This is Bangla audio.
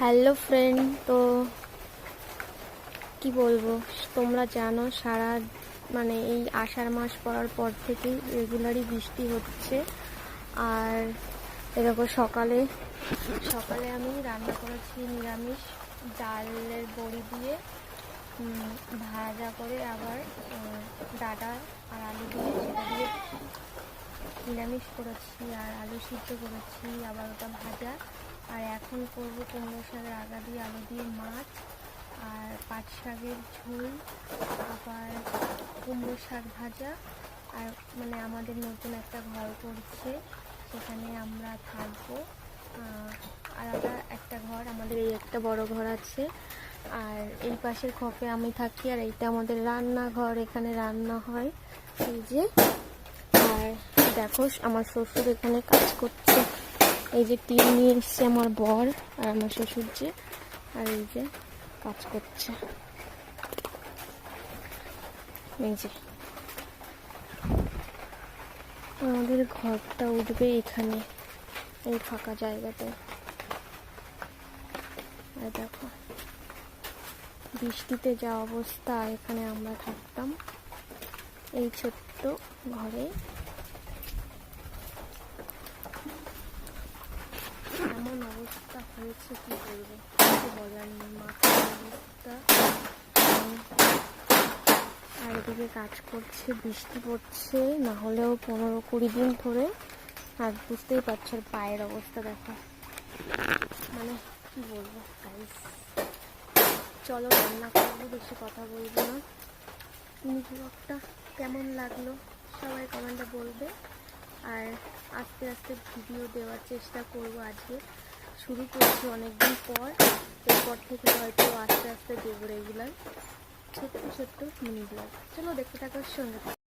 হ্যালো ফ্রেন্ড, তো কি বলবো, তোমরা জানো এই আষাঢ় মাস পড়ার পর থেকেই রেগুলারই বৃষ্টি হচ্ছে। আর এরকম সকালে সকালে আমি রান্না করেছি নিরামিষ ডালের বড়ি দিয়ে ভাজা করে, আবার ডাঁটা আর আলু দিয়ে সেটা দিয়ে নিরামিষ করেছি, আর আলু সিদ্ধ করেছি, আবার ওটা ভাজা। আর এখন করবো কুমড়ো শাকের আগা দিয়ে আলু দিয়ে মাছ, আর পাট শাকের ঝোল, আবার কুমড়ো শাক ভাজা। আর আমাদের নতুন একটা ঘর করছে, সেখানে আমরা থাকবো। আলাদা একটা ঘর, আমাদের এই একটা বড় ঘর আছে, আর এই পাশের খপে আমি থাকি, আর এইটা আমাদের রান্নাঘর, এখানে রান্না হয় এই যে। আর দেখো আমার শ্বশুর এখানে কাজ করছে, এই যে টিন নিয়ে এসছে আমার বর আর আমার শ্বশুর যে, আর এই যে কাজ করছে। এই যে আমাদের ঘরটা উঠবে এখানে, এই ফাঁকা জায়গাতে। আর দেখো বৃষ্টিতে যা অবস্থা, এখানে আমরা থাকতাম এই ছোট্ট ঘরে। এমন অবস্থা হয়েছে কি বলবো, কিছু বলার নেই, মাথার অবস্থা। আর এদিকে কাজ করছে, বৃষ্টি পড়ছে, না হলেও 15-20 দিন ধরে। আর বুঝতেই পারছো পায়ের অবস্থা দেখো, কি বলবো গাইস। চলো রান্না করবো, বেশি কথা বলবো না। ব্লগটা কেমন লাগলো সবাই কমেন্টে বলবে। আর আস্তে আস্তে ভিডিও দেওয়ার চেষ্টা করব। আজকে শুরু করছি অনেকদিন পর, এরপর থেকে হয়তো আস্তে আস্তে দেবো রেগুলার ছোট্ট ছোট্ট মিনি ব্লগ। চলো দেখতে থাকার সঙ্গে।